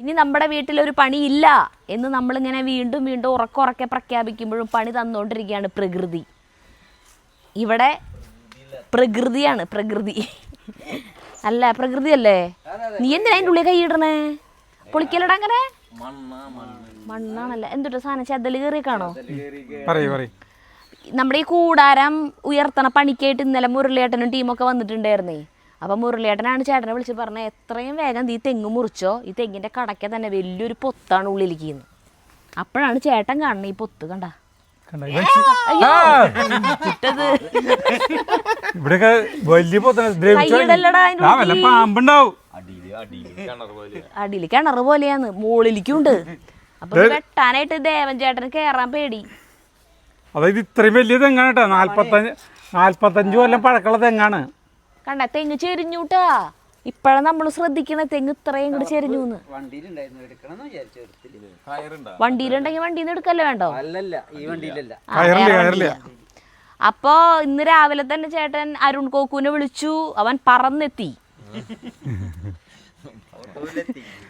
ഇനി നമ്മുടെ വീട്ടിലൊരു പണിയില്ല എന്ന് നമ്മളിങ്ങനെ വീണ്ടും വീണ്ടും ഉറക്കെ പ്രഖ്യാപിക്കുമ്പോഴും പണി തന്നുകൊണ്ടിരിക്കുകയാണ് പ്രകൃതി. ഇവിടെ പ്രകൃതിയാണ്, പ്രകൃതി അല്ല പ്രകൃതി അല്ലേ. നീ എന്തിനാ അതിൻ്റെ ഉള്ളിൽ കൈയിടണേ? പൊളിക്കലട അങ്ങനെ മണ്ണാണല്ലേ. എന്തൊരു സാധനം ചെതല് കയറിയേക്കാണോ? നമ്മുടെ ഈ കൂടാരം ഉയർത്തണ പണിക്കായിട്ട് ഇന്നലെ മുരളിയേട്ടനും ടീമൊക്കെ വന്നിട്ടുണ്ടായിരുന്നേ. അപ്പം മുരളിയേട്ടനാണ് ചേട്ടനെ വിളിച്ച് പറഞ്ഞത് എത്രയും വേഗം ഈ തെങ്ങ് മുറിച്ചോ, ഈ തെങ്ങിൻ്റെ കടയ്ക്ക് തന്നെ വലിയൊരു പൊത്താണ് ഉള്ളിലിരിക്കുന്നത്. അപ്പോഴാണ് ചേട്ടൻ കാണുന്നത് ഈ പൊത്ത്. കണ്ട അടിയിൽ കിണറ് പോലെയാന്ന്, മുകളിലേക്കുണ്ട്. അപ്പൊ വെട്ടാനായിട്ട് ദേവൻ ചേട്ടന് കേറാൻ പേടി. അതായത് ഇത്രയും വലിയ തെങ്ങാണ് കേട്ടോ. 45 കൊല്ലം പഴക്കമുള്ള തെങ്ങാണ്. കണ്ട തെങ്ങ് ചെരിഞ്ഞൂട്ടാ. ഇപ്പഴാണ് നമ്മൾ ശ്രദ്ധിക്കണ തെങ്ങ് ഇത്രയും കൂടെ ചെരിഞ്ഞു. വണ്ടിയിലുണ്ടെങ്കിൽ വണ്ടിന്ന് എടുക്കല്ലേ വേണ്ടോ? അപ്പൊ ഇന്ന് രാവിലെ തന്നെ ചേട്ടൻ അരുൺ കോക്കൂനെ വിളിച്ചു. അവൻ പറന്നെത്തി.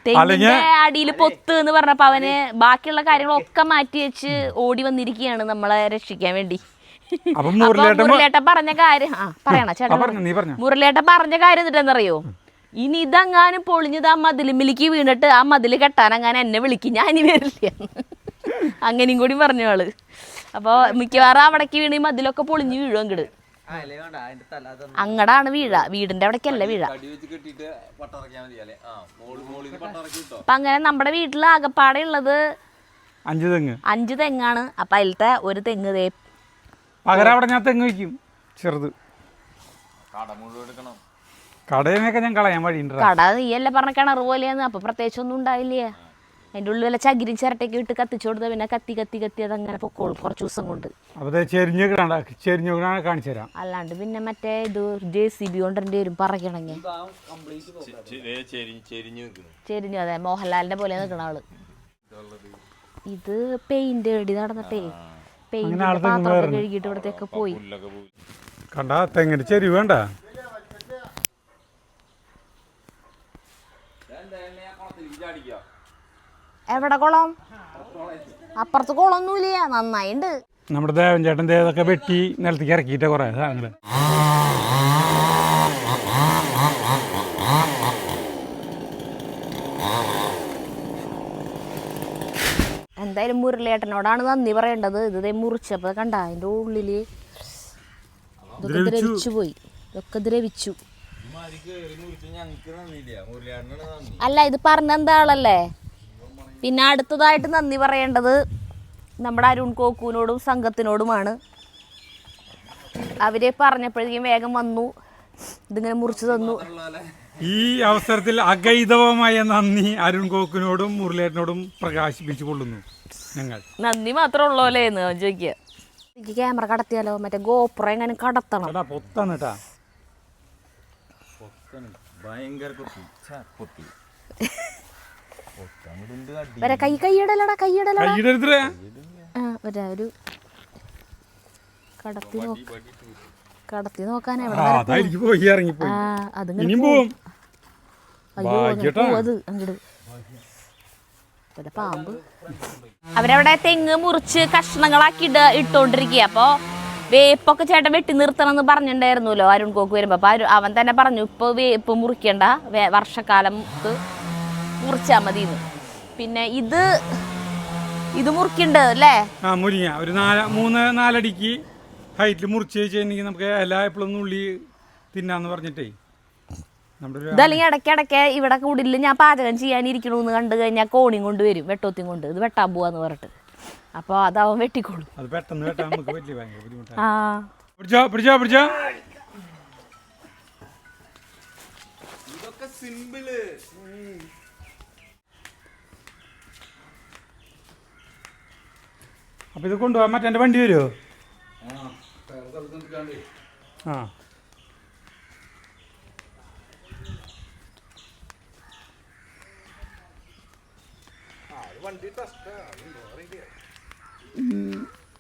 തെങ്ങിന്റെ അടിയിൽ പൊത്ത് എന്ന് പറഞ്ഞപ്പോ അവന് ബാക്കിയുള്ള കാര്യങ്ങളൊക്കെ മാറ്റി വെച്ച് ഓടി വന്നിരിക്കുകയാണ് നമ്മളെ രക്ഷിക്കാൻ വേണ്ടി. മുരളിയേട്ടൻ പറഞ്ഞ കാര്യം പറയണ ചേട്ടാ. മുരളിയേട്ടൻ പറഞ്ഞ കാര്യം എന്നിട്ടെന്നറിയോ? ഇനി ഇതങ്ങാനും പൊളിഞ്ഞത് ആ മതിലുമ്മിലേക്ക് വീണിട്ട് ആ മതില് കെട്ടാൻ അങ്ങനെ എന്നെ വിളിക്കും, ഞാൻ ഇനി വരില്ല. അങ്ങനെയും കൂടി പറഞ്ഞു ആള്. അപ്പൊ മിക്കവാറും അവിടേക്ക് വീണ് ഈ മതിലൊക്കെ പൊളിഞ്ഞു വീഴും. അങ്ങട് അങ്ങടാണ് വീഴ, വീടിന്റെ അവിടേക്കല്ല വീഴ. അപ്പൊ അങ്ങനെ നമ്മുടെ വീട്ടിൽ ആകപ്പാടെ ഉള്ളത് 5 തെങ്ങാണ്. അപ്പൊ അതിലത്തെ ഒരു തെങ്ങ് ഞാൻ തെങ്ങ് വയ്ക്കും ചെറുത്. കടയൊക്കെ ഞാൻ കളയാൻ വഴിയുണ്ട്. കട നീയല്ലേ പറഞ്ഞ കിണറ് പോലെയാന്ന്. അപ്പൊ പ്രത്യേകിച്ച് ഒന്നും ഉണ്ടായില്ലേ. അതിൻ്റെ ഉള്ളിൽ വല്ല ചകിരിയും ചിരട്ടയൊക്കെ ഇട്ട് കത്തിച്ചു കൊടുത്താൽ പിന്നെ കത്തി അതങ്ങനെ പൊക്കോളും കുറച്ച് ദിവസം കൊണ്ട്. കാണിച്ചു തരാം. അല്ലാണ്ട് പിന്നെ മറ്റേ ഇത് JCB കൊണ്ടെൻ്റെ വരും പറയണെങ്കിൽ. ചെരിഞ്ഞു, അതെ മോഹൻലാലിന്റെ പോലെ നിൽക്കണ ആള്. ഇത് പെയിന്റ് എടി നടന്നിട്ടേ പെയിന്റ് പാത്രമൊക്കെ കഴുകിയിട്ട് ഇവിടത്തേക്ക് പോയി. കണ്ടാ തെങ്ങിന്റെ ചെരിവ് വേണ്ട. എവിടെ കുളം? അപ്പുറത്ത് കുളമൊന്നുമില്ല, നന്നായിണ്ട്. നമ്മുടെ ദേവൻ ചേട്ടൻ ദേവതൊക്കെ വെട്ടി നിലത്തേക്ക് ഇറക്കിയിട്ട് കുറെ സാധനങ്ങൾ. എന്തായാലും മുരളിയേട്ടനോടാണ് നന്ദി പറയേണ്ടത്. ഇത് മുറിച്ചപ്പോ കണ്ട അതിന്റെ ഉള്ളില് ഇതൊക്കെ ദ്രവിച്ചു പോയി. ഇതൊക്കെ ദ്രവിച്ചു. അല്ല ഇത് പറഞ്ഞെന്താ ആളല്ലേ. പിന്നെ അടുത്തതായിട്ട് നന്ദി പറയേണ്ടത് നമ്മുടെ അരുൺ കോക്കൂനോടും സംഘത്തിനോടുമാണ്. അവര് പറഞ്ഞപ്പോഴേക്കും വേഗം വന്നു, ഇതിങ്ങനെ മുറിച്ചു തന്നു. ഈ അവസരത്തിൽ അഗൈതവമായ നന്ദി അരുൺ കോക്കൂനോടും മുരളിയേട്ടനോടും പ്രകാശിപ്പിച്ചു കൊള്ളുന്നു ഞങ്ങൾ. നന്ദി മാത്രമേ ഉള്ളൂല്ലേ എന്ന് ചോദിക്കുക. എനിക്ക് ക്യാമറ കടത്തിയാലോ? മറ്റേ ഗോപ്രോ എങ്ങനെ കടത്തണം. പൊത്താണ് കേട്ടാ. കൈയിടലടാ ഒരു കടത്തി നോക്കാൻ പാമ്പ്. അവരവിടെ തെങ്ങ് മുറിച്ച് കഷ്ണങ്ങളാക്കി ഇട്ടോണ്ടിരിക്കുക. അപ്പൊ വേപ്പൊക്കെ ചേട്ടൻ വെട്ടി നിർത്തണം എന്ന് പറഞ്ഞിട്ടുണ്ടായിരുന്നല്ലോ അരുൺ കോക്ക് വരുമ്പോ. അപ്പൊ അവൻ തന്നെ പറഞ്ഞു ഇപ്പൊ വേപ്പ് മുറിക്കണ്ട, വർഷക്കാലത്ത് മുറിച്ചാ മതിന്ന്. പിന്നെ ഇത് മുറിക്കണ്ട് അല്ലേ? മുരിങ്ങ ഒരു 3-4 അടിക്ക് ഹൈറ്റിൽ മുറിച്ച് വെച്ചിട്ടുണ്ടെങ്കിൽ നമുക്ക് എല്ലാ എപ്പോഴും ഉള്ളി തിന്നാന്ന് പറഞ്ഞിട്ടേ. ഇതല്ലെങ്കിൽ ഇടയ്ക്കിടയ്ക്ക് ഇവിടെ കൂടില്ല ഞാൻ പാചകം ചെയ്യാനിരിക്കണമെന്ന് കണ്ടു കഴിഞ്ഞാൽ കോണിയും കൊണ്ട് വരും, വെട്ടോത്തിയും കൊണ്ട്. ഇത് വെട്ടാൻ പോവാന്ന് പറഞ്ഞിട്ട്. അപ്പൊ അതവൻ വെട്ടിക്കോളും. അത് പെട്ടെന്ന് വെട്ടാൻ നമുക്ക് വലിയ ഭയങ്കര ബുദ്ധിമുട്ടാണ്. അപ്പൊ ഇത് കൊണ്ടുപോകാൻ മറ്റേ വണ്ടി വരുമോ?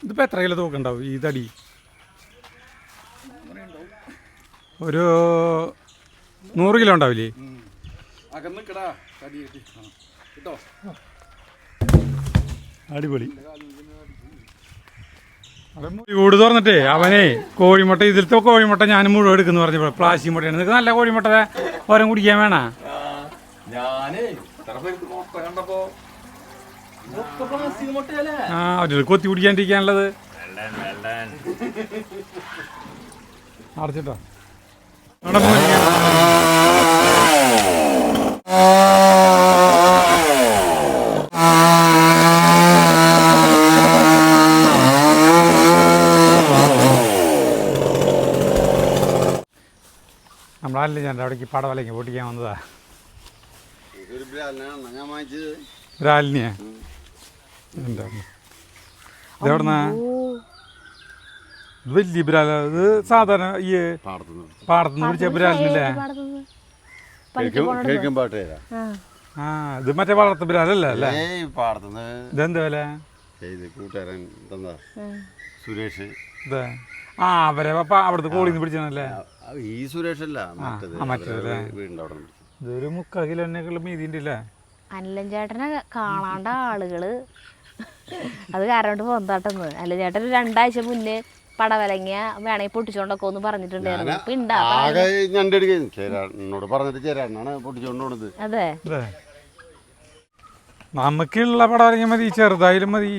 ഇതിപ്പോ എത്ര കിലോ തൂക്കുണ്ടാവും ഈ തടി? ഒരു 100 കിലോ ഉണ്ടാവില്ലേ? അടിപൊളി. കൂട് തുറന്നിട്ടേ അവനെ കോഴിമുട്ട, ഇതിലത്തെ കോഴിമുട്ട ഞാൻ മുഴുവൻ എടുക്കുന്നു പറഞ്ഞപ്പോൾ പ്ലാസ്റ്റിക് മുട്ടയാണ്. നിങ്ങൾക്ക് നല്ല കോഴിമുട്ട ഓരം കുടിക്കാൻ വേണ? ആ ഒരു കൊത്തി കുടിക്കാണ്ടിരിക്കാനുള്ളത് അടച്ചിട്ടോ. നമ്മളല്ലേ ഞാൻ അവിടേക്ക് പടവലയ്ക്ക് പൊട്ടിക്കാൻ വന്നതാ. ബ്രാലിനെയാ? ഇതെവിടുന്നാ? വലിയ ബ്രാല. ഇത് സാധാരണ ഈ പാടത്തുനിന്ന് പിടിച്ച ബ്രാലിനല്ലേ? ആ ഇത് മറ്റേ വളർത്ത ബ്രാലല്ലേ അല്ലേ? ഇതെന്താ വില? കൂട്ടുകാരൻ സുരേഷ്. ഇതെ ആ അവരെ അവിടുത്തെ കോളിന്ന് പിടിച്ചല്ലേ? ഈ സുരേഷ് അല്ല, മറ്റേതല്ലേ? ഇതൊരു 3/4 കിലോനേക്കുള്ള മീതിൻ്റെ അല്ലേ? അനിലൻ ചേട്ടനെ കാണാണ്ട ആളുകള് അത് കാരണം പോന്താട്ടെന്ന്. അനിലൻ ചേട്ടൻ 2 ആഴ്ച മുന്നേ പടവലങ്ങ വേണമെങ്കിൽ പൊട്ടിച്ചോണ്ടൊക്കെ ഒന്ന് പറഞ്ഞിട്ടുണ്ടായിരുന്നു. എന്നോട് പറഞ്ഞിട്ട് ചേരാനാണ് പൊട്ടിച്ചോണ്ടോണത്. അതെ നമുക്കുള്ള പടവലങ്ങ മതി, ചെറുതായാലും മതി.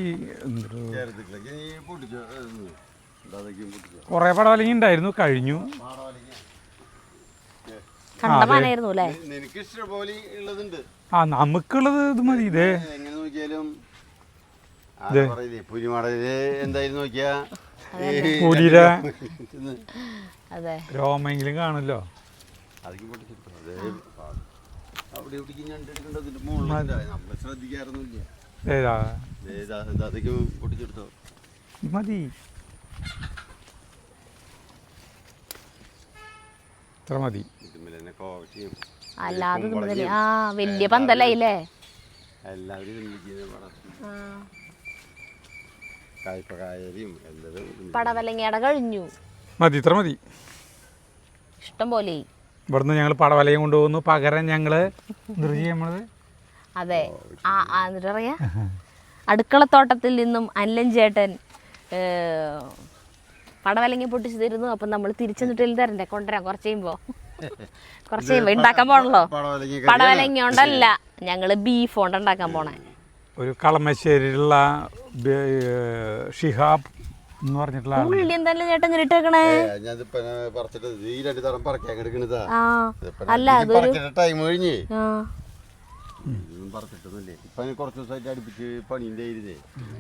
കൊറേ പടവലങ്ങ ഉണ്ടായിരുന്നു, കഴിഞ്ഞു. കണ്ടമാനായിരുന്നു അല്ലേ? നിനക്ക് ഇഷ്ടം പോലെ ഉള്ളതുണ്ട്. ആ നമുക്കുള്ളത് ഇത് മതി. ഇതേ എങ്ങനെ നോക്കിയാലും പുലിമടയില് എന്തായാലും നോക്കിയാ പുലിര അതെ രോമെങ്കിലും കാണുമല്ലോ. അവിടെ നമ്മള് ശ്രദ്ധിക്കാറൊന്നുമില്ല. പൊട്ടിച്ചെടുത്തോ മതി, ഇത്ര മതി. അല്ലാതെ ആ വലിയ പന്തലായില്ലേ? പടവലങ്ങയുടെ കഴിഞ്ഞു. മതി, ഇത്ര മതി, ഇഷ്ടം പോലെ. ഇവിടുന്ന് ഞങ്ങൾ പടവലയും കൊണ്ടുപോകുന്നു. പകരം ഞങ്ങള് നമ്മള് അതെ എന്നിട്ട് പറയാ അടുക്കളത്തോട്ടത്തിൽ നിന്നും അനിലൻ ചേട്ടൻ പടവലങ്ങ പൊട്ടിച്ചു തരുന്നു. അപ്പം നമ്മൾ തിരിച്ചെന്നിട്ട് തരണ്ടേ? കൊണ്ടുവരാം കുറച്ച് കഴിയുമ്പോ ഉണ്ടാക്കാൻ പോണല്ലോ. പടവലങ്ങ കൊണ്ടല്ല, ഞങ്ങള് ബീഫ് കൊണ്ട് ഉണ്ടാക്കാൻ പോണേ. ഒരു കളമശ്ശേരിയിലുള്ള ഷിഹാബ് എന്ന് പറഞ്ഞിട്ടുള്ള ഉള്ളി എന്തായാലും ചേട്ടൻ ഇങ്ങനെ ഇട്ടേക്കണേ? അല്ല അതൊരു ടൈം കഴിഞ്ഞ്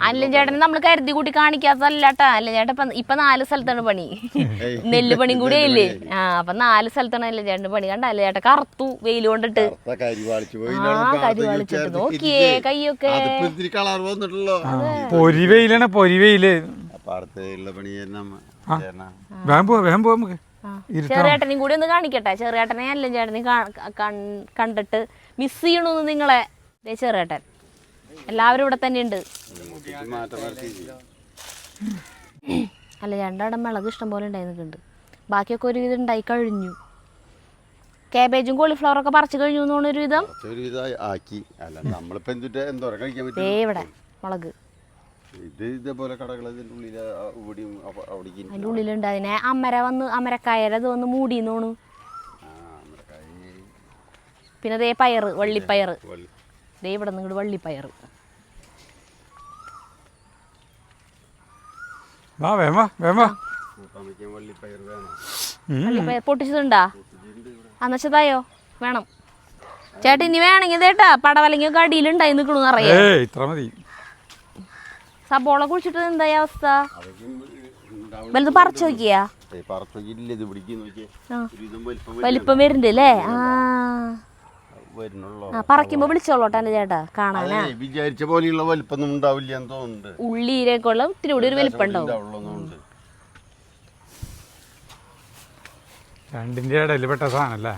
അനിലൻ ചേട്ടനെ നമ്മൾ കരുതി കൂട്ടി കാണിക്കാത്തല്ലാട്ടാ. അനിലൻ ചേട്ടൻ ഇപ്പൊ 4 സ്ഥലത്താണ് പണി. നെല്ല് പണിയും കൂടെ ഇല്ലേ? അപ്പൊ 4 സ്ഥലത്താണ് അനിലൻ ചേട്ടന് പണി. കണ്ട അനിലൻ ചേട്ടൻ കറുത്തു വെയിൽ കൊണ്ടിട്ട്. കരിവാളിച്ചിട്ട് നോക്കിയേ കൈയൊക്കെ പൊരി വെയിലാണ്, പൊരി വെയില്. ചെറിയേട്ടനെയും കൂടി ഒന്ന് കാണിക്കട്ടെ. ചെറിയേട്ടനെ അനിലൻ ചേട്ടനെ കണ്ടിട്ട് മിസ് ചെയ്യണമെന്ന് നിങ്ങളെ. ചെറിയേട്ടൻ എല്ലാവരും ഇവിടെ തന്നെ ഉണ്ട്. അല്ല 2 മിളക് ഇഷ്ടം പോലെ ഉണ്ടായി നിൽക്കുന്നുണ്ട്. ബാക്കിയൊക്കെ ഒരു വിധം ഉണ്ടായി കഴിഞ്ഞു. കാബേജും കോളിഫ്ലവറൊക്കെ പറിച്ചു കഴിഞ്ഞു എന്നൊരു വിധം. ഇവിടെ മുളക് അതിൻ്റെ ഉള്ളിലുണ്ട്. അതിനെ അമരക്കായരത് വന്ന് മൂടിന്നോണ്. പിന്നെ ദേ പയറ്, വള്ളിപ്പയറ്. ദേ ഇവിടെ നിങ്ങട് വള്ളിപ്പയറ്. വള്ളിപ്പയർ പൊട്ടിച്ചതുണ്ടാ? അന്നച്ചതായോ? വേണം ചേട്ടാ, ഇനി വേണമെങ്കിൽ ചേട്ടാ പടവലങ്ങൊക്കെ അടിയിലുണ്ടായി നിൽക്കണമെന്ന് അറിയാം. സബോള കുഴിച്ചിട്ട് എന്തായി അവസ്ഥ? വലുത് പറിച്ചു നോക്കിയാ? വലിപ്പം വരുന്നുണ്ട് അല്ലേ? പറക്കുമ്പോ വിളിച്ചോളോട്ടെ എന്റെ ചേട്ടാ കാണാനാ. വിചാരിച്ച പോലെയുള്ള വലിപ്പൊന്നും ഉണ്ടാവില്ല എന്ന് തോന്നുന്നുണ്ട്. ഉള്ളിയിലേക്കുള്ള ഇത്തിരി കൂടി ഒരു വലിപ്പം ഉണ്ടാവും. രണ്ടിന്റെ ഇടയിൽ പെട്ട സാധനല്ലേ?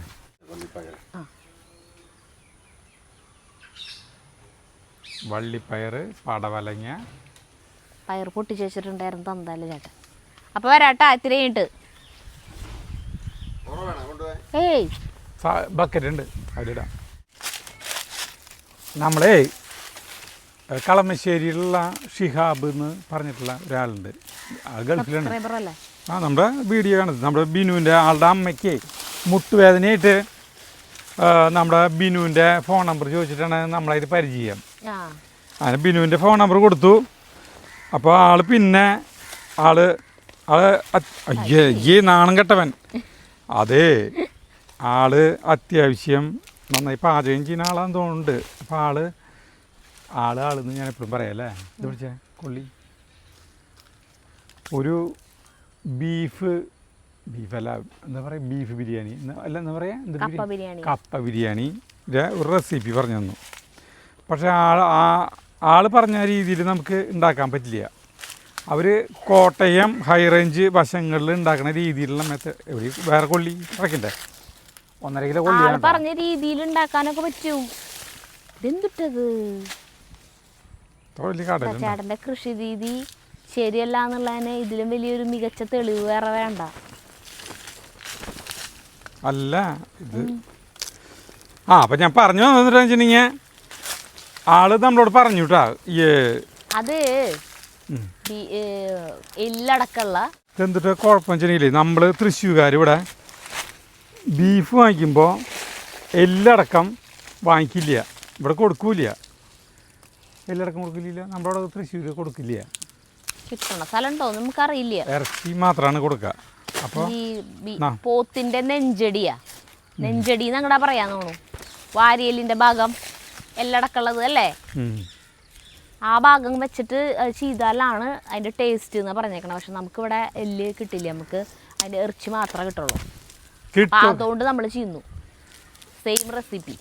വള്ളിപ്പയറ്, പടവലങ്ങ. പയർ പൊട്ടിച്ച് വെച്ചിട്ടുണ്ടായിരുന്നു തന്നല്ലേ ചേട്ടാ. അപ്പൊ വരാട്ടാ ഇത്തിരി കഴിഞ്ഞിട്ട്. ബക്കറ്റ് ഉണ്ട്, അതിലിടാം. നമ്മളേ കളമശ്ശേരിയിലുള്ള ഷിഹാബ് എന്ന് പറഞ്ഞിട്ടുള്ള ഒരാളുണ്ട്, ഗൾഫിലാണ്. സബ്സ്ക്രൈബറല്ലേ? ആ നമ്മുടെ വീഡിയോ കാണുന്നത് നമ്മുടെ ബിനുവിൻ്റെ ആളുടെ അമ്മയ്ക്ക് മുട്ടുവേദനയായിട്ട് നമ്മുടെ ബിനുവിൻ്റെ ഫോൺ നമ്പർ ചോദിച്ചിട്ടാണ് നമ്മളതിൽ പരിചയം. അങ്ങനെ ബിനുവിൻ്റെ ഫോൺ നമ്പർ കൊടുത്തു. അപ്പോൾ ആള് അയ്യേ നാണം കെട്ടവൻ. അതേ ആള് അത്യാവശ്യം നന്നായി പാചകം ചെയ്യുന്ന ആളാന്ന് തോന്നുന്നുണ്ട്. അപ്പോൾ ആളെന്ന് ഞാൻ എപ്പോഴും പറയാമല്ലേ. ഇത് വിളിച്ചേ കൊള്ളി ഒരു ബീഫല്ല എന്താ പറയുക, ബീഫ് ബിരിയാണി അല്ല എന്താ പറയുക, കപ്പ ബിരിയാണിയുടെ ഒരു റെസിപ്പി പറഞ്ഞു തന്നു. പക്ഷേ ആൾ പറഞ്ഞ രീതിയിൽ നമുക്ക് ഉണ്ടാക്കാൻ പറ്റില്ല. അവർ കോട്ടയം ഹൈ റേഞ്ച് വശങ്ങളിൽ ഉണ്ടാക്കുന്ന രീതിയിലുള്ള വേറെ കൊള്ളി ഇറക്കണ്ടേ, 1.5 കിലോ കൊള്ളി പറഞ്ഞ രീതിയിൽ ഉണ്ടാക്കാനൊക്കെ പറ്റും. ഇതെന്തിട്ടത് ചേട്ടൻ്റെ കൃഷി രീതി ശരിയല്ല എന്നുള്ളതിന് ഇതിലും വലിയൊരു മികച്ച തെളിവ് വേറെ വേണ്ട. അല്ല ഇത് അപ്പം ഞാൻ പറഞ്ഞു വന്നിട്ട് വെച്ചിട്ടുണ്ടെങ്കിൽ ആള് നമ്മളോട് പറഞ്ഞു കേട്ടാ അത് എല്ലടക്കമുള്ള എന്തിട്ട് കുഴപ്പം വെച്ചിട്ടുണ്ടെങ്കിലേ നമ്മൾ തൃശ്ശൂർക്കാർ ഇവിടെ ബീഫ് വാങ്ങിക്കുമ്പോൾ എല്ലടക്കം വാങ്ങിക്കില്ല, ഇവിടെ കൊടുക്കൂല. എല്ലടക്കം കൊടുക്കില്ല, നമ്മുടെ അവിടെ തൃശ്ശൂർ കൊടുക്കില്ല. കിട്ടണ സ്ഥലമുണ്ടോ നമുക്കറിയില്ല. ഇറച്ചി മാത്രമാണ് കൊടുക്കുക. അപ്പോൾ പോത്തിന്റെ നെഞ്ചടി ഞങ്ങടാ പറയാന്ന് തോന്നുന്നു, വാരിയലിന്റെ ഭാഗം എല്ലടക്കുള്ളത് അല്ലേ, ആ ഭാഗം വെച്ചിട്ട് ചെയ്താലാണ് അതിന്റെ ടേസ്റ്റ് എന്ന് പറഞ്ഞേക്കണം. പക്ഷെ നമുക്കിവിടെ എല്ല് കിട്ടില്ല, നമുക്ക് അതിന്റെ ഇറച്ചി മാത്രമേ കിട്ടുള്ളൂ. അതുകൊണ്ട് നമ്മൾ ചെയ്യുന്നു സെയിം റെസിപ്പി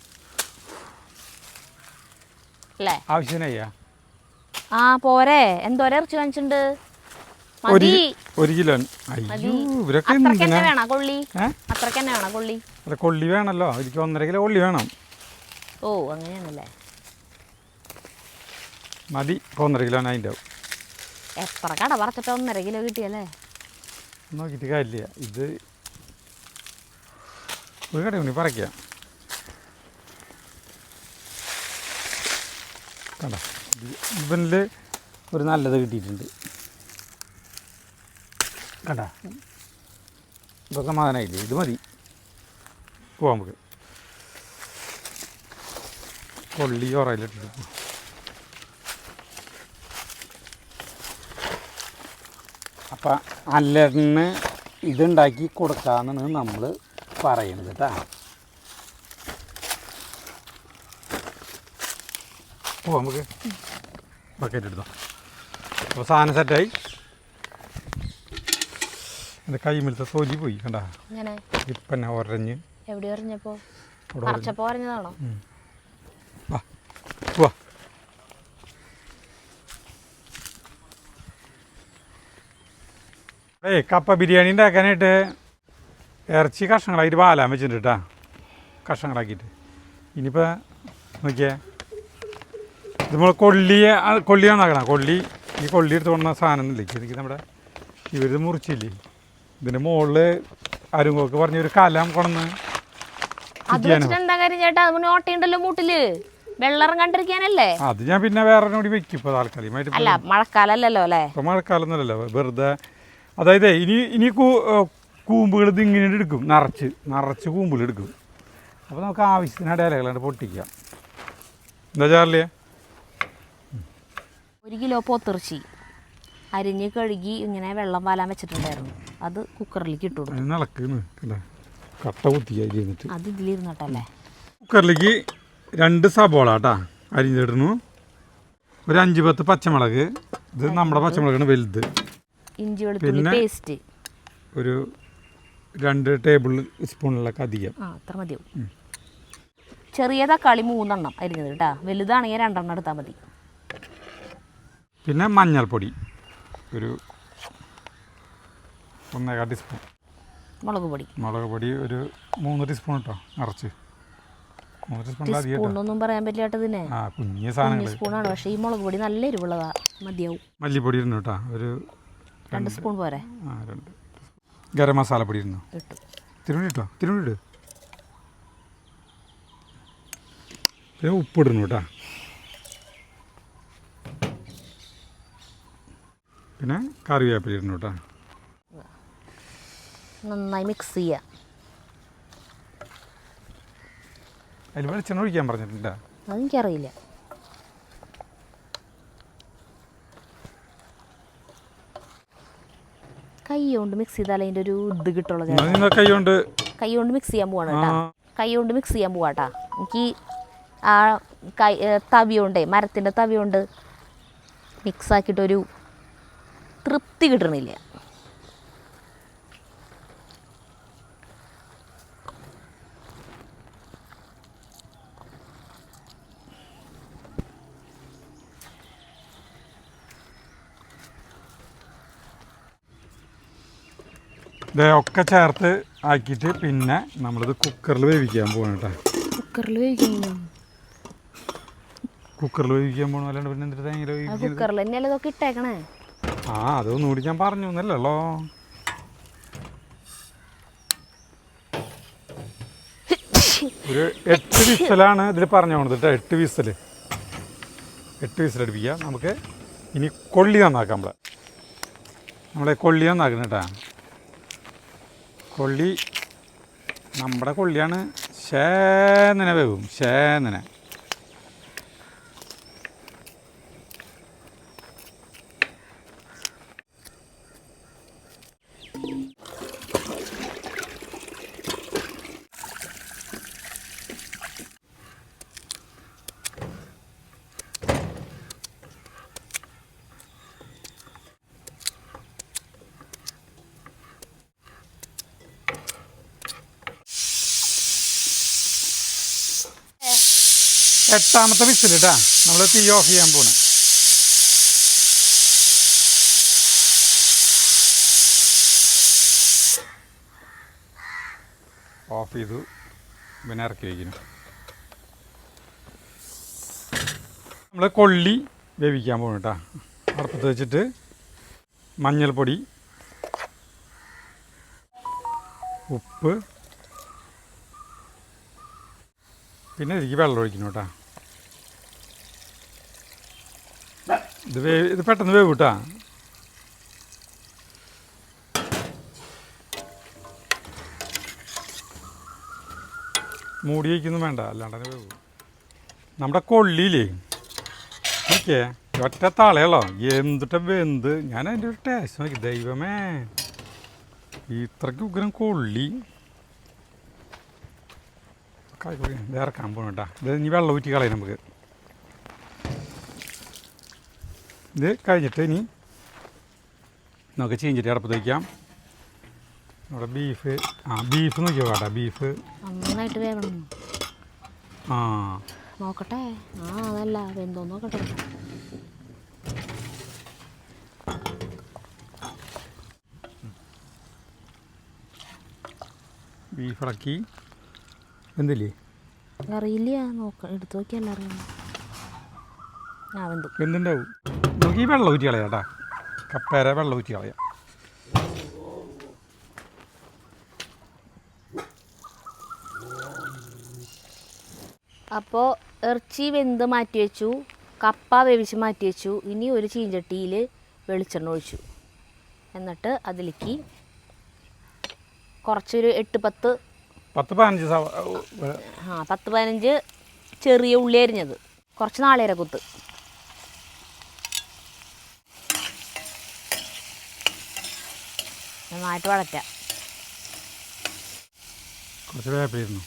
അല്ലേ. ആവശ്യമായ ആ പോരെ, എന്തോരം ഇറച്ചി വാങ്ങിച്ചിട്ടുണ്ട്? മതി 1 കിലോ. അത്രക്കന്നെ വേണോ കൊള്ളി? അത്രക്കന്നെ വേണോ കൊള്ളി? കൊള്ളി വേണമല്ലോ, എനിക്ക് 1.5 കിലോ കൊള്ളി വേണം. ഓ അങ്ങനെയാണല്ലേ, മതി. 1.5 കിലോ അതിൻ്റെ എത്ര കട പറിച്ചിട്ട് 1.5 കിലോ കിട്ടിയല്ലേ. നോക്കിയിട്ട് കാര്യമില്ല, ഇത് ഒരു കട വേണ്ടി പറിക്കാം. കണ്ട ഇവനിൽ ഒരു നല്ലത് കിട്ടിയിട്ടുണ്ട്. കണ്ട ഇപ്പോൾ സമാധാനമായില്ലേ, ഇത് മതി. പോവാം നമുക്ക്. കൊള്ളി ഓറയിലിട്ടിട്ട് അപ്പം അല്ലറിന് ഇതുണ്ടാക്കി കൊടുക്കാമെന്നാണ് നമ്മൾ പറയുന്നത് കേട്ടോ. പോവാം നമുക്ക്. ബക്കറ്റ് എടുത്തോ. അപ്പോൾ സാധനം സെറ്റായി. എൻ്റെ കൈമിലത്തെ തൊലി പോയി കണ്ട. ഇപ്പം എന്നെ ഉരഞ്ഞ് എവിടെ ഉരഞ്ഞപ്പോൾ ഉരഞ്ഞതാണോ? വാ കപ്പ ബിരിയാണി ഉണ്ടാക്കാനായിട്ട് ഇറച്ചി കഷ്ണങ്ങളായിട്ട് വാലാൻ വെച്ചിട്ടുണ്ട് കേട്ടോ, കഷ്ണങ്ങളാക്കിയിട്ട്. ഇനിയിപ്പോൾ നോക്കിയേ, ഇത് നമ്മൾ കൊള്ളിയാണാക്കണം. ഈ കൊള്ളി എടുത്ത് കൊണ്ട സാധനം ഒന്നുമില്ല. എനിക്ക് നമ്മുടെ ഇവർ മുറിച്ചില്ലേ, ഇതിൻ്റെ മുകളിൽ അരുങ്ങോക്ക് പറഞ്ഞൊരു കലം കൊണ്ടുവന്ന് അത് ഞാൻ പിന്നെ വേറെ കൂടി വെക്കും. ഇപ്പോൾ താൽക്കാലികമായിട്ട് മഴക്കാലല്ലോ അല്ലേ, ഇപ്പോൾ മഴക്കാലം ഒന്നുമല്ലല്ലോ, വെറുതെ. അതായത് ഇനി കൂമ്പുകൾ ഇത് ഇങ്ങനെ എടുക്കും, നിറച്ച് കൂമ്പുകൾ എടുക്കും. അപ്പോൾ നമുക്ക് ആവശ്യത്തിന് ഇടയിലകളാണ്ട് പൊട്ടിക്കാം. എന്താ ചാർലിയ? 1 കിലോ പോത്തിറച്ചി അരിഞ്ഞ് കഴുകി ഇങ്ങനെ വെള്ളം വാലാൻ വെച്ചിട്ടുണ്ടായിരുന്നു, അത് കുക്കറിലേക്ക് ഇട്ടു കൊടുത്തു. കട്ട കുത്തിയിട്ട് അത് ഇതിലിരുന്നോട്ടല്ലേ. കുക്കറിലേക്ക് 2 സബോള കേട്ടാ അരിഞ്ഞിടുന്നു, ഒരു 5-10 പച്ചമുളക്. ഇത് നമ്മുടെ പച്ചമുളകാണ് വലുത്. ഇഞ്ചി വെളുത്തുള്ളി പേസ്റ്റ് ഒരു 2 ടേബിൾ സ്പൂണിലൊക്കെ അധികം. അത്ര മതിയാവും. ചെറിയ തക്കാളി 3 എണ്ണം അരിഞ്ഞത് കേട്ടാ, വലുതാണെങ്കിൽ 2 എണ്ണം എടുത്താൽ മതി. പിന്നെ മഞ്ഞൾപ്പൊടി ഒരു 1.25 ടീസ്പൂൺ. മുളക് പൊടി ഒരു 3 ടീസ്പൂൺ കേട്ടോ, നിറച്ച് 3 ടീസ്പൂൺ. ഒന്നും പറയാൻ പറ്റില്ല, കുഞ്ഞു സാധനങ്ങൾ സ്പൂണാണ്. പക്ഷേ ഈ മുളക് പൊടി നല്ല എരിവുള്ളതാ, മതിയാവും. മല്ലിപ്പൊടി ഇരുന്നു കേട്ടോ, ഒരു 2 സ്പൂൺ പോരെ. 2 ഗരം മസാലപ്പൊടി ഇരുന്നു. തിരുവണ്ണി ഇട്. പിന്നെ ഉപ്പിടുന്നു കേട്ടോ. പിന്നെ കറിവേപ്പില ഇടണം കേട്ടോ. നന്നായി മിക്സ് ചെയ്യുക. അതിൽ വെളിച്ചെണ്ണ ഒഴിക്കാൻ പറഞ്ഞിട്ടുണ്ടോ? അതെനിക്കറിയില്ല. കൈ കൊണ്ട് മിക്സ് ചെയ്താൽ അതിൻ്റെ ഒരു ഇത് കിട്ടുള്ളൂ. കൈ കൊണ്ട് മിക്സ് ചെയ്യാൻ പോവാണ് കേട്ടോ. കൈ കൊണ്ട് മിക്സ് ചെയ്യാൻ പോവാട്ടാ. എനിക്ക് ആ തവി കൊണ്ടേ, മരത്തിൻ്റെ തവി കൊണ്ട് മിക്സ് ആക്കിയിട്ടൊരു തൃപ്തി കിട്ടണില്ല. ഒക്കെ ചേർത്ത് ആക്കിയിട്ട് പിന്നെ നമ്മളിത് കുക്കറിൽ വേവിക്കാൻ പോകണം കേട്ടോ. കുക്കറിൽ വേവിക്കാൻ പോകണം. അല്ലാണ്ട് പിന്നെ എന്തിട്ട് തേങ്ങ വേവിക്കുന്നത്? കുക്കറിൽ തന്നെയല്ലേ ഇതൊക്കെ ഇട്ടേക്കണേ. അതൊന്നുകൂടി ഞാൻ പറഞ്ഞു എന്നല്ലോ. ഒരു 8 വിസലാണ് ഇതിൽ പറഞ്ഞു പോണത് കേട്ടോ. 8 വിസിലടുപ്പിക്കുക. നമുക്ക് ഇനി കൊള്ളി നന്നാക്കാം. നമ്മളെ കൊള്ളി നന്നാക്കണം കേട്ടോ. കൊള്ളി നമ്മുടെ കൊള്ളിയാണ്. ശേന്നനെ വേവും. ശേന്നനെ എട്ടാമത്തെ വിസിലിട്ടാ നമ്മൾ തീ ഓഫ് ചെയ്യാൻ പോണ്. ഓഫ് ചെയ്തു. പിന്നെ ഇറക്കി വയ്ക്കുന്നു. നമ്മൾ കൊള്ളി വേവിക്കാൻ പോകണം കേട്ടോ. അടുപ്പത്ത് വെച്ചിട്ട് മഞ്ഞൾപ്പൊടി, ഉപ്പ്, പിന്നെ ഇതിലേക്ക് വെള്ളം ഒഴിക്കണം കേട്ടോ. ഇത് പെട്ടെന്ന് വേവും കേട്ടോ. മൂടി വയ്ക്കൊന്നും വേണ്ട, അല്ലാണ്ട് വേവും. നമ്മുടെ കൊള്ളിയിലേ ഓക്കെ ഒറ്റ താളയല്ലോ എന്തിട്ട് വെന്ത്. ഞാൻ അതിൻ്റെ ഒരു ടേസ്റ്റ് നോക്കി. ദൈവമേ, ഇത്രയ്ക്ക് ഉഗ്രം കൊള്ളി. ഇറക്കാൻ പോകണം കേട്ടോ. ഇത് ഇനി വെള്ളം ഊറ്റി കളയും നമുക്ക്. ഇത് കഴിഞ്ഞിട്ട് ഇനി നമുക്ക് ചീഞ്ചിട്ട് അടുപ്പത്ത് വയ്ക്കാം. നമ്മുടെ ബീഫ് ബീഫ് നോക്കിയോ കേട്ടോ. ബീഫ് നന്നായിട്ട് വേവണം. നോക്കട്ടെ. അതല്ല വെന്തോ നോക്കട്ടെ. ബീഫ് ഇളക്കി. എന്തില്ലേ അറിയില്ല. എടുത്തു നോക്കിയല്ല അറിയാം. എന്തുണ്ടാവും. നമുക്ക് ഈ വെള്ളം ഊറ്റി കളയാം കേട്ടാ. കപ്പേരെ വെള്ളം ഊറ്റി കളയാം. അപ്പോൾ ഇറച്ചി വെന്ത് മാറ്റി വെച്ചു, കപ്പ വേവിച്ച് മാറ്റി വെച്ചു. ഇനി ഒരു ചീഞ്ചട്ടിയിൽ വെളിച്ചെണ്ണ ഒഴിച്ചു. എന്നിട്ട് അതിലേക്ക് കുറച്ചൊരു 10-15 ചെറിയ ഉള്ളി അരിഞ്ഞത്, കുറച്ച് നാളികേര കുത്ത്, നന്നായിട്ട് വഴറ്റാം. കുറച്ച് വേപ്പിലിരുന്നു.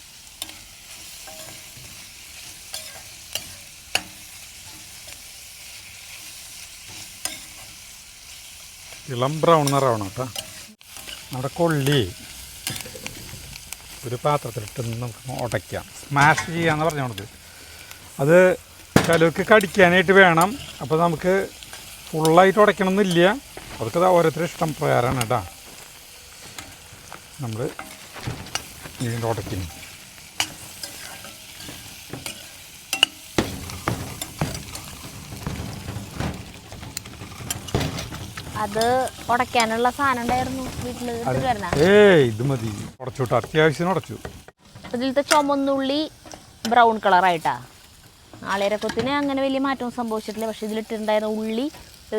ഇളം ബ്രൗൺ നിറമാണ് കേട്ടോ. നമ്മുടെ കൊള്ളി ഒരു പാത്രത്തിലിട്ട് നമുക്ക് ഉടയ്ക്കാം. സ്മാഷ് ചെയ്യാമെന്ന് പറഞ്ഞോണത്. അത് ചിലർക്ക് കടിക്കാനായിട്ട് വേണം. അപ്പോൾ നമുക്ക് ഫുള്ളായിട്ട് ഉടയ്ക്കണം എന്നില്ല. അതൊക്കെ ഓരോരുത്തരുടെ ഇഷ്ടം പ്രകാരമാണ് കേട്ടോ. നമ്മൾ ഇതിൻ്റെ ഉടയ്ക്കുന്നു. അത് ഉടയ്ക്കാനുള്ള സാധനം ഉണ്ടായിരുന്നു വീട്ടിൽ. ഇത് മതി. ഉടച്ചോട്ട് അത്യാവശ്യം ഉടച്ചു. ഇതിലത്തെ ചുമന്നുള്ളി ബ്രൗൺ കളറായിട്ടാ. നാളികേരക്കൊത്തിന് അങ്ങനെ വലിയ മാറ്റവും സംഭവിച്ചിട്ടില്ല. പക്ഷെ ഇതിലിട്ടുണ്ടായിരുന്ന ഉള്ളി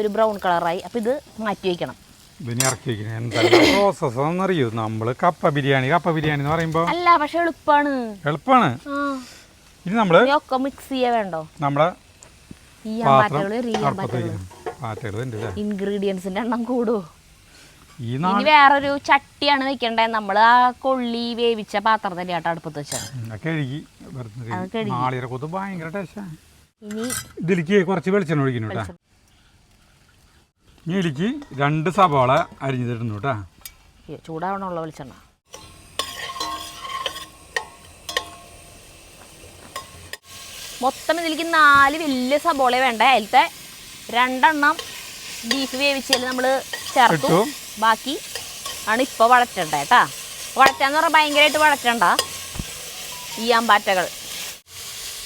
ഒരു ബ്രൗൺ കളറായി. അപ്പം ഇത് മാറ്റി വയ്ക്കണം. ഇതിന് ഇറക്കി വയ്ക്കണം. എന്തെല്ലാം പ്രോസസ്സാണെന്നറിയോ? നമ്മൾ കപ്പ ബിരിയാണി എന്ന് പറയുമ്പോൾ അല്ല, പക്ഷെ എളുപ്പമാണ്. ഇനി നമ്മൾ ഒക്കെ മിക്സ് ചെയ്യാ വേണ്ടോ? നമ്മുടെ ഇൻഗ്രീഡിയൻസിന്റെ എണ്ണം കൂടുവോ? ഇനി വേറൊരു ചട്ടിയാണ് വെക്കണ്ടേ. നമ്മൾ ആ കൊള്ളി വേവിച്ച പാത്രം തന്നെയാട്ടോ അടുപ്പത്ത് വെച്ചത്. ഇനി ഇതിലേക്ക് കുറച്ച് വെളിച്ചെണ്ണ ഒഴിക്കുന്നു കേട്ടോ. ഇനി ഇതിലേക്ക് 2 സവാള അരിഞ്ഞിടുന്നു കേട്ടോ. ചൂടാവണമുള്ള വെളിച്ചെണ്ണ. മൊത്തം ഇതിലേക്ക് 4 വലിയ സബോള വേണ്ട. അതിലത്തെ 2 എണ്ണം ബീഫ് വേവിച്ചതിൽ നമ്മൾ ചേർത്തു. ബാക്കി ആണ് ഇപ്പോൾ വഴറ്റണ്ട കേട്ടാ. വഴറ്റാന്ന് പറഞ്ഞാൽ ഭയങ്കരമായിട്ട് വഴറ്റണ്ട. ഈ ആമ്പാറ്റകൾ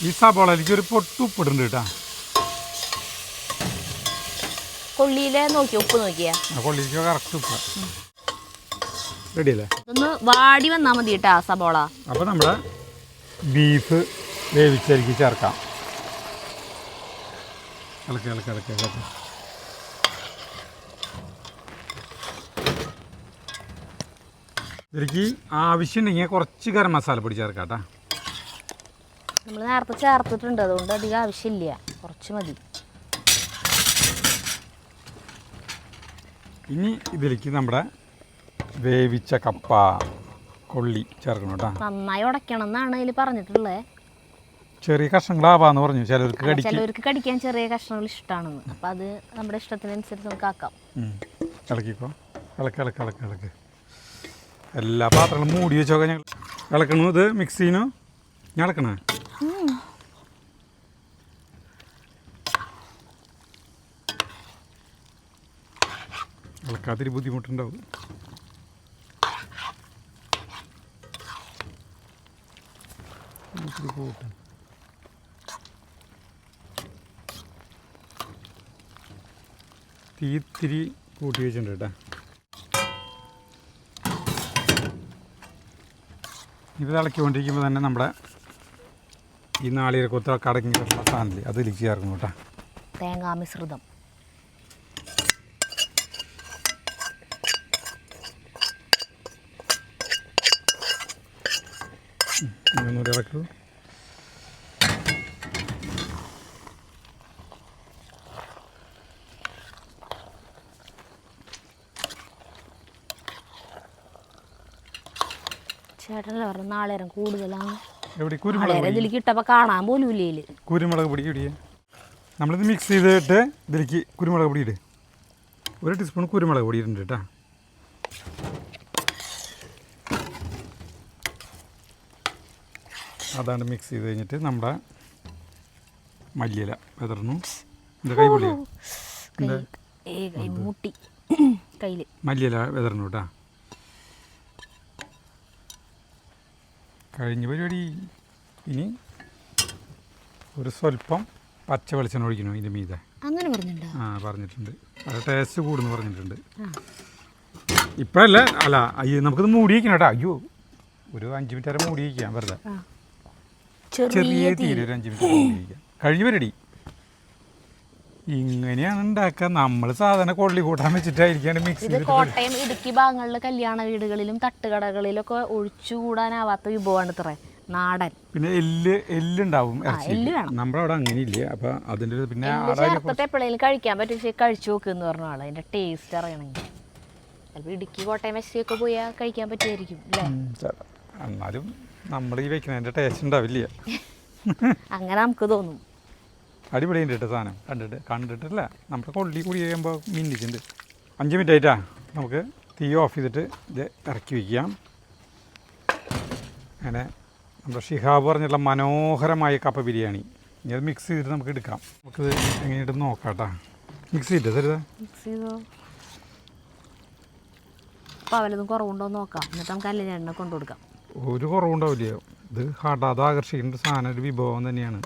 ഈ സബോളയിലേക്ക് ഒരു പൊട്ട് ഉപ്പിടുന്നുണ്ട് കേട്ടാ. കൊള്ളിയിലെ നോക്കിയോ, ഉപ്പ് നോക്കിയാ കൊള്ളിക്ക് കറക്റ്റ് ഉപ്പ് റെഡിയല്ലേ? ഒന്ന് വാടി വന്നാൽ മതി കേട്ടാ സബോള. അപ്പോൾ നമ്മുടെ ബീഫ് വേവിച്ചരിക്ക് ചേർക്കാം. ഇളക്കി ഇളക്കി ഇളക്കി ഇളക്കി. ഇതിലേക്ക് ആവശ്യമുണ്ടെങ്കിൽ കുറച്ച് ഗരം മസാല പൊടി ചേർക്കാം കേട്ടോ. നമ്മൾ നേരത്തെ ചേർത്തിട്ടുണ്ട്, അതുകൊണ്ട് അധികം ആവശ്യമില്ല, കുറച്ച് മതി. ഇനി ഇതിലേക്ക് നമ്മുടെ വേവിച്ച കപ്പ കൊള്ളി ചേർക്കണം കേട്ടോ. നന്നായി ഉടയ്ക്കണം എന്നാണ് അതിൽ പറഞ്ഞിട്ടുള്ളത്. ചെറിയ കഷ്ണങ്ങളാവാന്ന് പറഞ്ഞു. ചിലവർക്ക് കടിക്കാൻ ചെറിയ കഷ്ണങ്ങൾ ഇഷ്ടമാണെന്ന്. അപ്പം അത് നമ്മുടെ ഇഷ്ടത്തിനനുസരിച്ച് നമുക്ക് ആക്കാം. ഇളക്കിക്കോ, ഇളക്കി ഇളക്കി ഇളക്കി ഇളക്കി. എല്ലാ പാത്രങ്ങളും മൂടി വെച്ചോക്കെ ഞങ്ങൾ ഇളക്കണു. ഇത് മിക്സ് ചെയ്യണു. ഞാൻ ഇളക്കണേ? ഇളക്കാത്തിരി ബുദ്ധിമുട്ടുണ്ടാവും. തീ ഇത്തിരി കൂട്ടി വെച്ചിട്ടുണ്ട് കേട്ടോ. ഇത് ഇളക്കിക്കൊണ്ടിരിക്കുമ്പോൾ തന്നെ നമ്മുടെ ഈ നാളികേരക്കൊത്ത് കടങ്ങിയിട്ടുള്ള സാധനത്തിൽ അത് ഇതിലേക്ക് ചേർക്കണം കേട്ടോ. തേങ്ങാ മിശ്രിതം. ഒന്നുകൂടി ഇളക്കൂ. ചേട്ടനല്ലേ പറഞ്ഞു നാളേരം കൂടുതലാണ്. എവിടെ കുരുമുളക് ഇതിലേക്ക് ഇട്ടപ്പോൾ കാണാൻ പോലും ഇല്ലേ. കുരുമുളക് പൊടി ഇടിയേ. നമ്മളിത് മിക്സ് ചെയ്തിട്ട് ഇതിലേക്ക് കുരുമുളക് പൊടി ഇട്. 1 ടീസ്പൂൺ കുരുമുളക് പൊടി ഇടുന്നുണ്ട് കേട്ടോ. അതാണ് മിക്സ് ചെയ്ത് കഴിഞ്ഞിട്ട് നമ്മുടെ മല്ലിയില വിതറുന്നു. എൻ്റെ കൈ പൊളിയ മുട്ടി കയ്യിൽ മല്ലിയില വിതറുന്നു കേട്ടോ. കഴിഞ്ഞ പരിപാടി. ഇനി ഒരു സ്വല്പം പച്ച വെളിച്ചെണ്ണ ഒഴിക്കണം ഇതിൻ്റെ മീതെ. അങ്ങനെ പറഞ്ഞിട്ടുണ്ട്. പറഞ്ഞിട്ടുണ്ട്. അത് ടേസ്റ്റ് കൂടുന്നു പറഞ്ഞിട്ടുണ്ട്. ഇപ്പോഴല്ല, അല്ല നമുക്കിത് മൂടി വയ്ക്കണം കേട്ടോ. അയ്യോ, ഒരു 5 മിനിറ്റ് വരെ മൂടി വയ്ക്കാം വെറുതെ. ചെറിയ തീരെ ഒരു 5 മിനിറ്റ് മൂടി വയ്ക്കാം. കഴിഞ്ഞ പരിപാടി. ഇങ്ങനെയാണ് ഉണ്ടാക്കുക. നമ്മൾ സാധാരണ കൊള്ളി കൂട്ടാൻ വെച്ചിട്ടായിരിക്കാണ് മിക്സ് ചെയ്ത്. കോട്ടയം ഇടുക്കി ഭാഗങ്ങളിലെ കല്യാണ വീടുകളിലും തട്ടുകടകളിലൊക്കെ ഒഴിച്ചുകൂടാനാവാത്ത വിഭവമാണ് ഇത്ര നാടൻ. പിന്നെ എല്ലുണ്ടാവും. നമ്മുടെ അവിടെ അങ്ങനെ ഇല്ല. അപ്പൊ അതിന്റെ പിന്നെ എപ്പോഴെങ്കിലും കഴിക്കാൻ പറ്റും. പക്ഷേ കഴിച്ചു നോക്കെന്ന് പറഞ്ഞ ആള് അതിന്റെ ടേസ്റ്റ് അറിയണമെങ്കിൽ ചിലപ്പോൾ ഇടുക്കി കോട്ടയം വെച്ചൊക്കെ പോയാൽ കഴിക്കാൻ പറ്റുമായിരിക്കും അല്ലേ. എന്നാലും നമ്മൾ ഈ വെക്കുന്നതിന്റെ ടേസ്റ്റ് ഉണ്ടാവില്ല. അങ്ങനെ നമുക്ക് തോന്നും. അടിപൊളിയുണ്ട് കേട്ടോ സാധനം. കണ്ടിട്ടില്ല. നമ്മുടെ കൊള്ളി കൂടി കഴിയുമ്പോൾ മിന്നിച്ചിട്ടുണ്ട്. 5 മിനിറ്റ് ആയിട്ടാ. നമുക്ക് തീ ഓഫ് ചെയ്തിട്ട് ഇത് ഇറക്കി വയ്ക്കാം. അങ്ങനെ നമ്മുടെ ഷിഹാബ് പറഞ്ഞിട്ടുള്ള മനോഹരമായ കപ്പ ബിരിയാണി. ഇനി അത് മിക്സ് ചെയ്തിട്ട് നമുക്ക് എടുക്കാം. നമുക്കിത് എങ്ങനെയിട്ട് നോക്കാം കേട്ടോ. മിക്സ് ചെയ്തിട്ട് തരുതാ. മിക്സ് ചെയ്തോ. അപ്പോൾ വല്ലതും കുറവുണ്ടോ നോക്കാം. എന്നിട്ട് നമുക്ക് അല്ല എണ്ണ കൊണ്ടു കൊടുക്കാം. ഒരു കുറവുണ്ടാവില്ല. ഇത് ഹഠാത് ആകർഷിക്കേണ്ട സാധനം, ഒരു വിഭവം തന്നെയാണ്.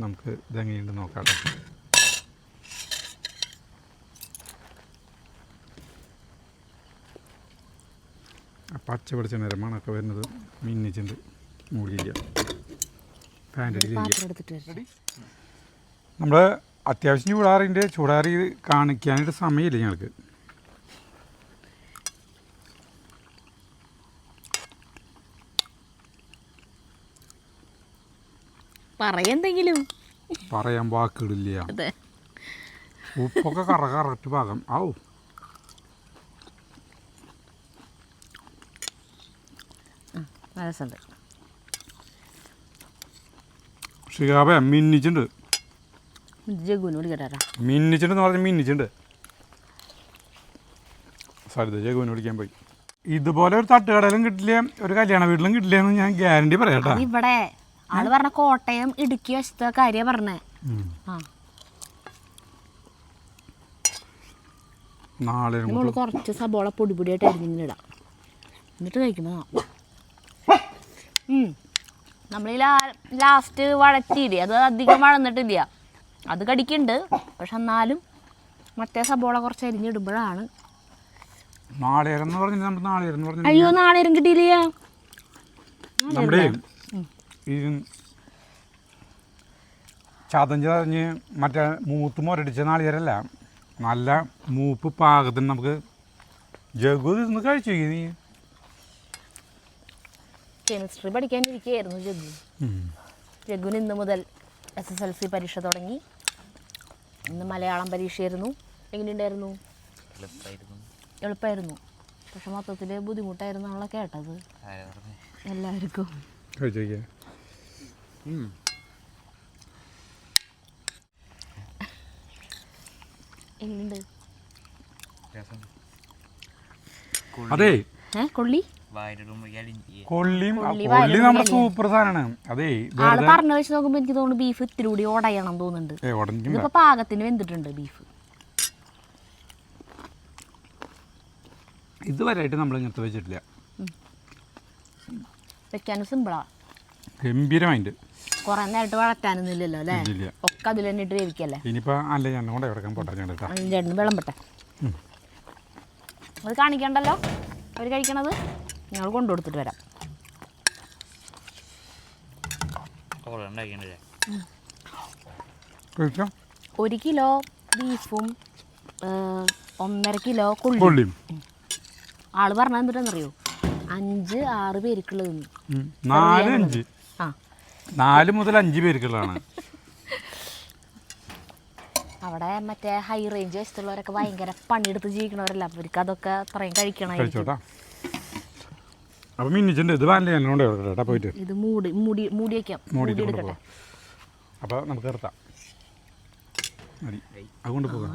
നമുക്ക് ഇതെങ്ങനെയുണ്ട് നോക്കാം. പച്ച വെളിച്ചെണ്ണ മണമൊക്കെ വരുന്നത് മിന്നിച്ചിട്ടുണ്ട്. മൂടിയില്ല. പാൻ്റെ നമ്മൾ അത്യാവശ്യം ചൂടാറിൻ്റെ ചൂടാറി കാണിക്കാനായിട്ട് സമയമില്ല ഞങ്ങൾക്ക്. പറയെന്തെങ്കിലും പറയാൻ വാക്കുകളില്ല. അതെ, ഉപ്പൊക്കെ കറക്റ്റ് പാകം. ആവൂ, രസമുണ്ട്. ഷിഹാബേ മിന്നിച്ചിട്ടുണ്ട്. ജഗുവിനോട് കേട്ടാ മിന്നിച്ചിട്ടെന്ന് പറഞ്ഞാൽ മിന്നിച്ചിട്ടുണ്ട്. സരിത ജഗുവിനെ വിളിക്കാൻ പോയി. ഇതുപോലെ ഒരു തട്ടുകടയിലും കിട്ടില്ല, ഒരു കല്യാണ വീട്ടിലും കിട്ടില്ല എന്ന് ഞാൻ ഗ്യാരണ്ടി പറയാട്ടാ. ഇവിടെ ആള് പറഞ്ഞ കോട്ടയം ഇടുക്കി വശത്തെ കാര്യ പറഞ്ഞേ. നാളെ നമ്മള് കുറച്ച് സബോള പൊടി പൊടിയായിട്ട് അരിഞ്ഞിങ്ങനെ ഇടാം, എന്നിട്ട് കഴിക്കുമ്പോ നമ്മളീ ലാസ്റ്റ് വഴറ്റിയില്ലേ, അത് അധികം വഴന്നിട്ടില്ല, അത് കടിക്കുന്നുണ്ട്. പക്ഷെ എന്നാലും മറ്റേ സബോള കുറച്ച് അരിഞ്ഞിടുമ്പോഴാണ്. നാളേരം എന്ന് പറഞ്ഞാൽ നമ്മുടെ നാളേരം എന്ന് പറഞ്ഞാൽ അയ്യോ നാളേരം കിട്ടിയില്ല. നമ്മുടെ ഈ ചതഞ്ഞ് മറ്റേ മൂത്ത് മുരടിച്ച നാളികേരല്ല, നല്ല മൂപ്പ് പാകത്തിന് നമുക്ക് ജഗു ഇന്ന് കഴിച്ചു. നീ കെമിസ്ട്രി പഠിക്കാനിരിക്കുകയായിരുന്നു ജഗു. ജഗുവിന് ഇന്ന് മുതൽ SSLC പരീക്ഷ തുടങ്ങി. ഇന്ന് മലയാളം പരീക്ഷയായിരുന്നു. എങ്ങനെയുണ്ടായിരുന്നു? എളുപ്പമായിരുന്നു, പക്ഷെ മൊത്തത്തിൽ ബുദ്ധിമുട്ടായിരുന്നു നമ്മളെ കേട്ടത് എല്ലാവർക്കും. എങ്ങനെയുണ്ട്? അതെ, കൊള്ളി കൊള്ളിയും കൊള്ളി നമ്മുടെ സൂപ്പർ സാധനമാണ്. അതെ, ആള് പറഞ്ഞു വെച്ച് നോക്കുമ്പോ എനിക്ക് തോന്നുന്നു ബീഫ് ഇത്തിരി കൂടി ഉടയണം തോന്നുന്നുണ്ട്. ഇതിപ്പോ പാകത്തിന് വെന്തിട്ടുണ്ട് ബീഫ്. ഇതുവരെയായിട്ട് നമ്മൾ ഇങ്ങനത്തെ വെച്ചിട്ടില്ല. വെക്കാനും സിമ്പിളാ, ഗംഭീരമായിട്ട്. കുറെ നേരമായിട്ട് വഴറ്റാനൊന്നും ഇല്ലല്ലോ അല്ലേ, ഒക്കെ അതിൽ തന്നെ ഇട്ട് വേവിക്കല്ലേ. ഇനിയിപ്പോ അല്ല ഞാൻ കൊണ്ട് കിടക്കാൻ പോട്ടെ ചേട്ടന് വെള്ളം പെട്ടെ. അത് കാണിക്കണ്ടല്ലോ അവർ കഴിക്കണത്, ഞങ്ങൾ കൊണ്ടുകൊടുത്തിട്ട് വരാം. 1 കിലോ ബീഫും 1.5 കിലോ കൊള്ളിയും. ആള് പറഞ്ഞത് എന്തിട്ടാന്നറിയോ, 5-6 പേർക്കുള്ളത്. 4 മുതൽ 5 പേർക്കുള്ളതാണ്. അവിടെ മറ്റേ ഹൈ റേഞ്ച് വശത്തുള്ളവരൊക്കെ ഭയങ്കര പണിയെടുത്ത് ജീവിക്കണവരല്ല, അവർക്ക് അതൊക്കെ അത്രയും കഴിക്കണം. ഇത് മൂടി വെക്കാം, മൂടി എടുക്കട്ടെ. അപ്പോൾ നമുക്ക് നിർത്താം. മതി, അതുകൊണ്ട് പോകാം.